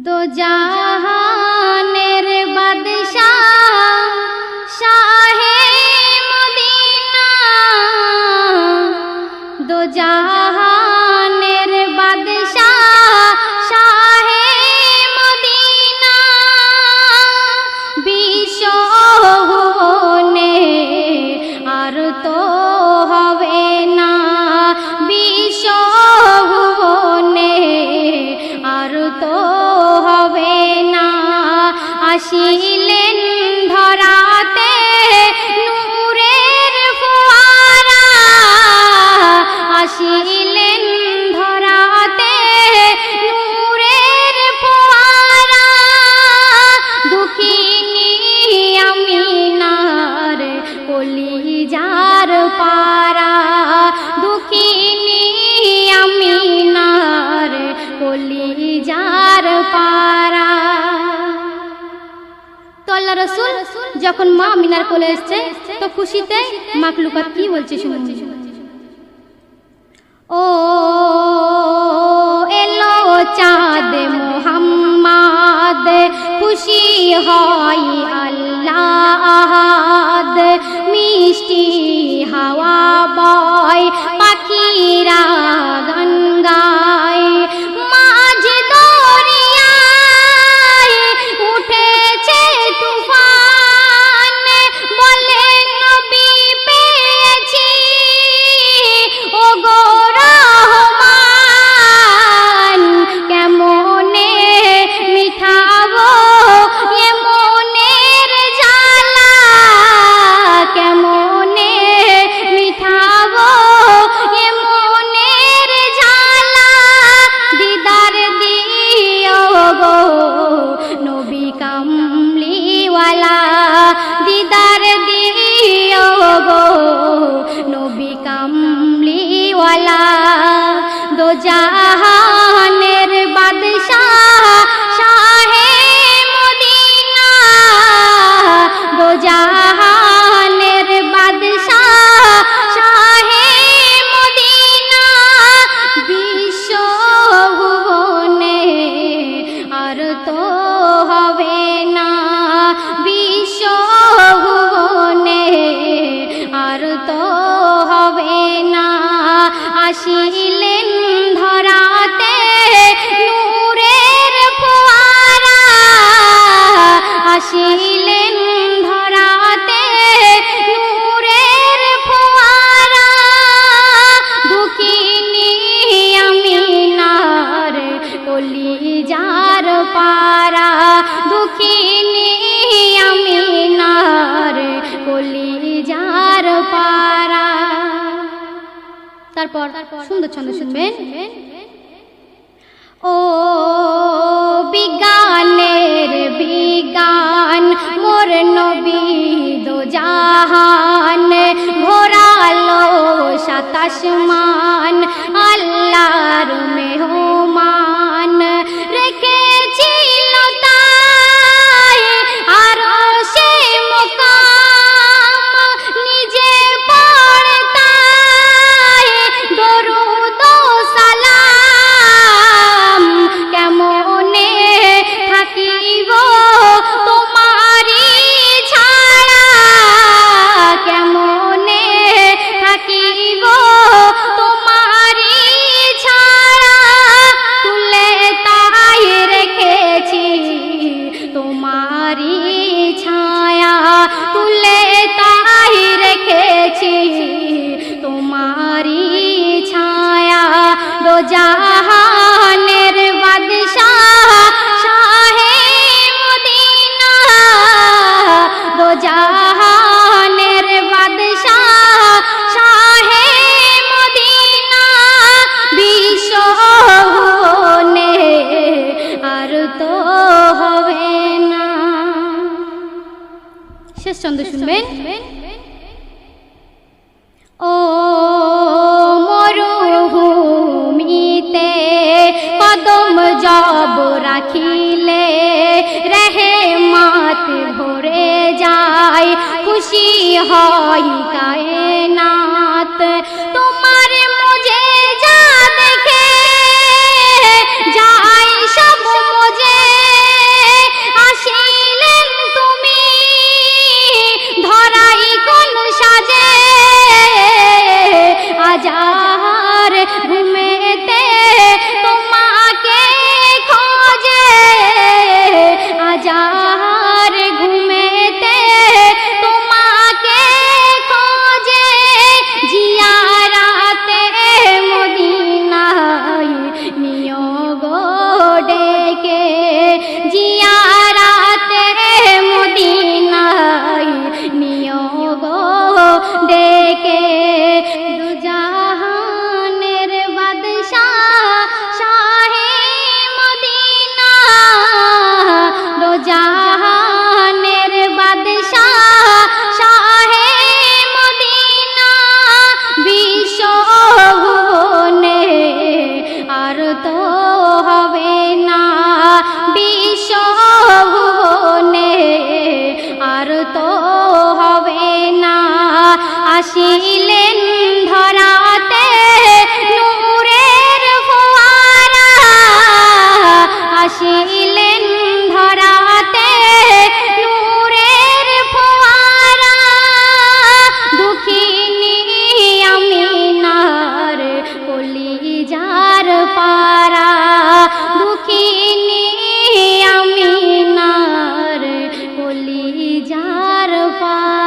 दो जहानेर बादशाह शाहे मदीना, दो जहानेर बादशाह शाहे मदीना, বিশ্বনে আর তো হবে না, বিশ্বনে আর তো হবে না। আসিলেন ধরাতে নূরের ফোয়ারা, আসিলেন ধরাতে নূরের ফোয়ারা, দুঃখিনী আমিনার কলিজার পারা, দুঃখিনী আমিনার কলিজার পারা। তো আল্লাহ রাসূল যখন মা আমিনার কোলে এসেছে তো খুশিতে মাখলুকাত কি বলছে শুনুন। ও এলো চাঁদ মুহাম্মদ, খুশি হয় আল্লাহ আহাদ, মিষ্টি হাওয়া বয় পাখিরা গান গায়, মাঝ দরিয়ায় উঠেছে তুফান, বলে নবী পেয়েছি ও গো রহমান, কেমনে মিঠাবো এ মনের জ্বালা, কেমনে মিঠাবো এ মনের জ্বালা, দিদার দিও গো নবী কামলিওয়ালা, দিদার দিও গো নবী কামলিওয়ালা, দো জাহানের বাদশাহ শাহে মদিনা, দো জাহানের বাদশাহ শাহে মদিনা, বিশ্বভুবনে আর তো হবে না, বিশ্বভুবনে আর তো হবে না। আসিলেন ধরাতে নূরের ফোয়ারা, আসিলেন ধরাতে নূরের ফোয়ারা, দুঃখিনী আমিনার কলিজার পারা, দুঃখিনী আমিনার কলিজার পারা। তারপর সুন্দর ছন্দ শুনবেন। ও বিজ্ঞানের বিজ্ঞান মোর নবী দো জাহান, ঘোরালো সাত আসমান আল্লাহর মেহমান, রেখেছিল তাই আরশে মুকাম, নিজে পড়তাই দরুদ ও সালাম, কেমনে থাকিব তোমারি ছাড়া, কেমনে থাকিব তোমারি ছাড়া, তুলে তাই রেখেছি তোমারি ছায়া, তুলে তাই রেখেছি তোমারি ছায়া, দো জাহানের বাদশাহ শাহে মদিনা, দো জাহানের বাদশাহ শাহে মদিনা, বিশ্বভুবনে আর তো হবে না। শেষ ছন্দ শুনবেন। ও মরুভূমিতে কদম জব রাখিলে, রহমত ভরে যায়, খুশি হয় কায়নাত, তোমার মুজেজা দেখে যায় সব মুজে জাহানের বাদশাহ শাহে মদিনা বিশ্ব ভুবনে আর তো হবে না বিশ্ব ভুবনে আর তো হবে না আসিলেন ধরাতে নূরের ফোয়ারা আসিলেন ধরাতে নূরের ফোয়ারা দুঃখিনী আমিনার কলিজার পারা দুঃখিনী আমিনার কলিজার পারা।